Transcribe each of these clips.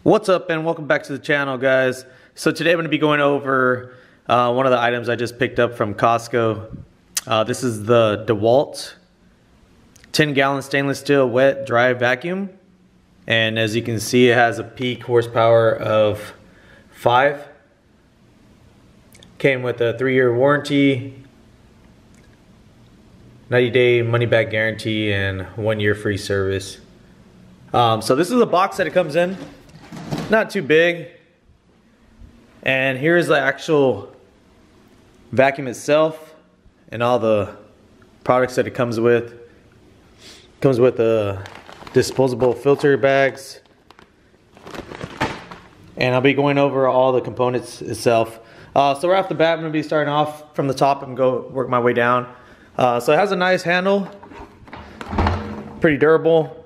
What's up and welcome back to the channel, guys. So today I'm going to be going over one of the items I just picked up from Costco. This is the Dewalt 10-gallon stainless steel wet dry vacuum, and as you can see it has a peak horsepower of 5. Came with a 3-year warranty, 90-day money-back guarantee, and 1-year free service. So this is the box that it comes in. Not too big. And here's the actual vacuum itself and all the products that it comes with. Comes with disposable filter bags. And I'll be going over all the components itself. So right off the bat, I'm going to be starting off from the top and go work my way down. So it has a nice handle. Pretty durable.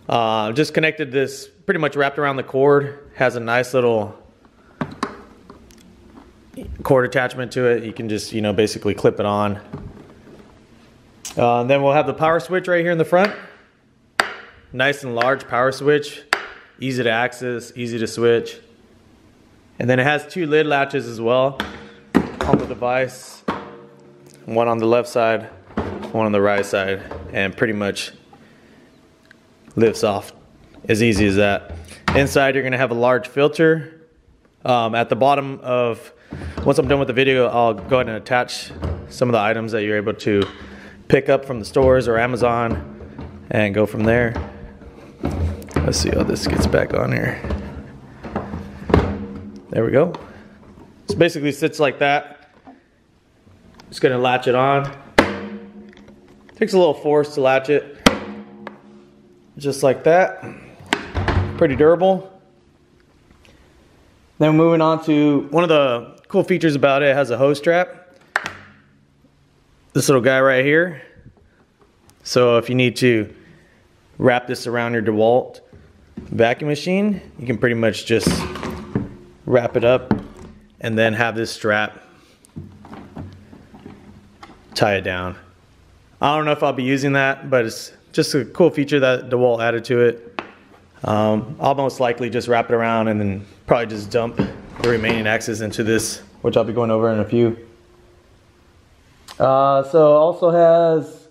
Just connected this, pretty much wrapped around the cord. Has a nice little cord attachment to it. You can just, basically clip it on. Then we'll have the power switch right here in the front. Nice and large power switch. Easy to access, easy to switch. And then it has 2 lid latches as well on the device. One on the left side, one on the right side, and pretty much lifts off as easy as that. Inside you're going to have a large filter. At the bottom of, once I'm done with the video, I'll go ahead and attach some of the items that you're able to pick up from the stores or Amazon and go from there. Let's see how this gets back on here. There we go. So basically sits like that. Just going to latch it on. Takes a little force to latch it. Just like that. Pretty durable. Then moving on to one of the cool features about it, it has a hose strap. This little guy right here. So if you need to wrap this around your Dewalt vacuum machine, you can pretty much just wrap it up and then have this strap tie it down. I don't know if I'll be using that, but it's just a cool feature that Dewalt added to it. I'll most likely just wrap it around and then probably just dump the remaining axes into this, which I'll be going over in a few. So it also has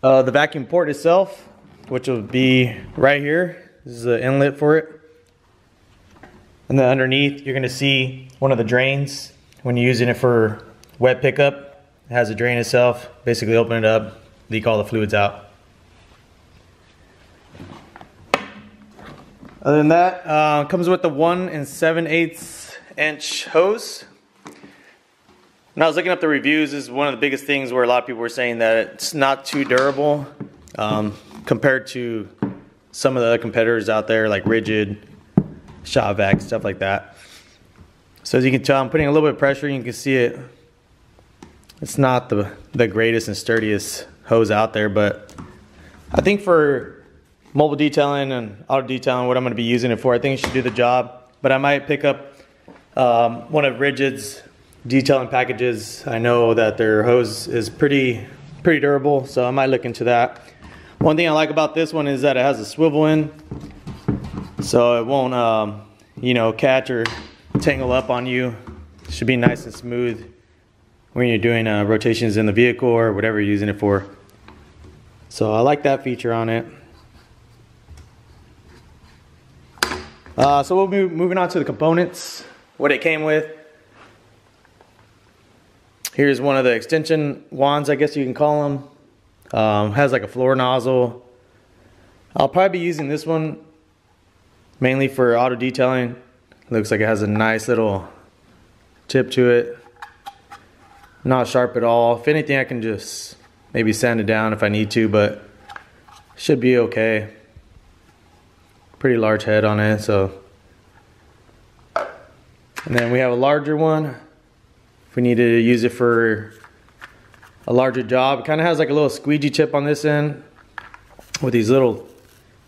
the vacuum port itself, which will be right here. This is the inlet for it. And then underneath you're going to see one of the drains when you're using it for wet pickup. It has a drain itself. Basically open it up, leak all the fluids out. Other than that, comes with the 1 7/8 inch hose. When I was looking up the reviews, this is one of the biggest things where a lot of people were saying that it's not too durable compared to some of the other competitors out there like Rigid, Shop Vac, stuff like that. So as you can tell, I'm putting a little bit of pressure. You can see it. It's not the greatest and sturdiest hose out there, but I think for mobile detailing and auto detailing, what I'm going to be using it for, I think it should do the job. But I might pick up one of Rigid's detailing packages. I know that their hose is pretty durable, so I might look into that. One thing I like about this one is that it has a swivel in, so it won't catch or tangle up on you. It should be nice and smooth when you're doing rotations in the vehicle or whatever you're using it for. So I like that feature on it. So we'll be moving on to the components, what it came with. Here's one of the extension wands, I guess you can call them. Has like a floor nozzle. I'll probably be using this one mainly for auto detailing. Looks like it has a nice little tip to it. Not sharp at all. If anything, I can just maybe sand it down if I need to, but should be okay. Pretty large head on it, so. And then we have a larger one if we needed to use it for a larger job. It kind of has like a little squeegee tip on this end with these little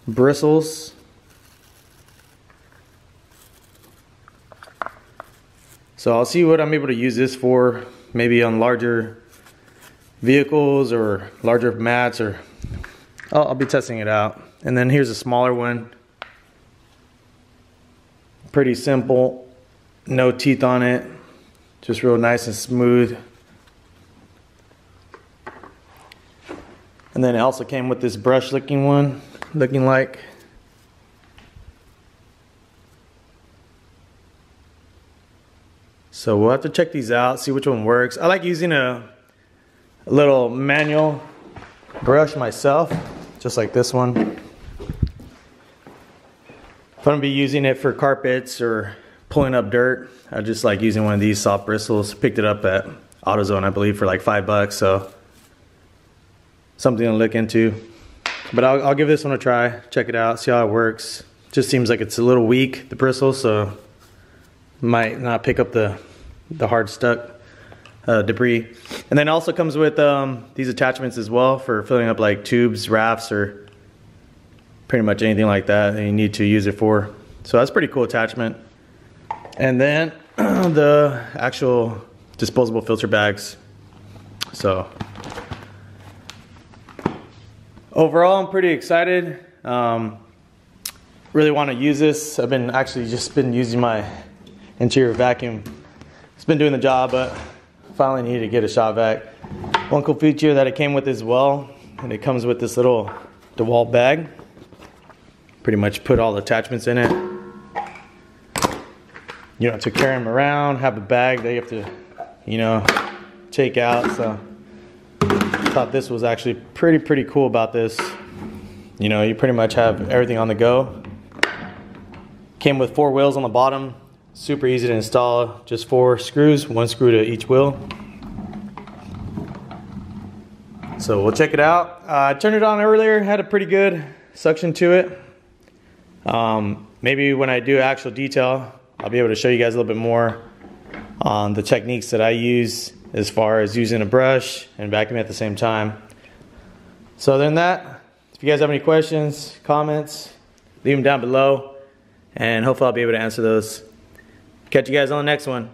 bristles. So I'll see what I'm able to use this for, maybe on larger vehicles or larger mats, or I'll be testing it out. And then here's a smaller one. Pretty simple, no teeth on it, just real nice and smooth. And then it also came with this brush looking one, looking like. So we'll have to check these out, see which one works. I like using a little manual brush myself, just like this one. If I'm gonna be using it for carpets or pulling up dirt, I just like using one of these soft bristles. Picked it up at AutoZone, I believe, for like $5, so something to look into. But I'll give this one a try, check it out, see how it works. Just seems like it's a little weak, the bristle, so might not pick up the hard stuck debris. And then it also comes with these attachments as well for filling up like tubes, rafts, or pretty much anything like that you need to use it for. So that's a pretty cool attachment. And then the actual disposable filter bags. So overall, I'm pretty excited. Really want to use this. I've been actually just been using my interior vacuum. It's been doing the job, but finally needed to get a shop vac. One cool feature that it came with as well, and it comes with this little Dewalt bag. Pretty much put all the attachments in it. You don't have to carry them around, have a bag that you have to, you know, take out. So I thought this was actually pretty cool about this. You know, you pretty much have everything on the go. Came with 4 wheels on the bottom. Super easy to install, just 4 screws, 1 screw to each wheel. So we'll check it out. I turned it on earlier, had a pretty good suction to it. Maybe when I do actual detail, I'll be able to show you guys a little bit more on the techniques that I use as far as using a brush and vacuuming at the same time. So other than that, if you guys have any questions, comments, leave them down below, and hopefully I'll be able to answer those. Catch you guys on the next one.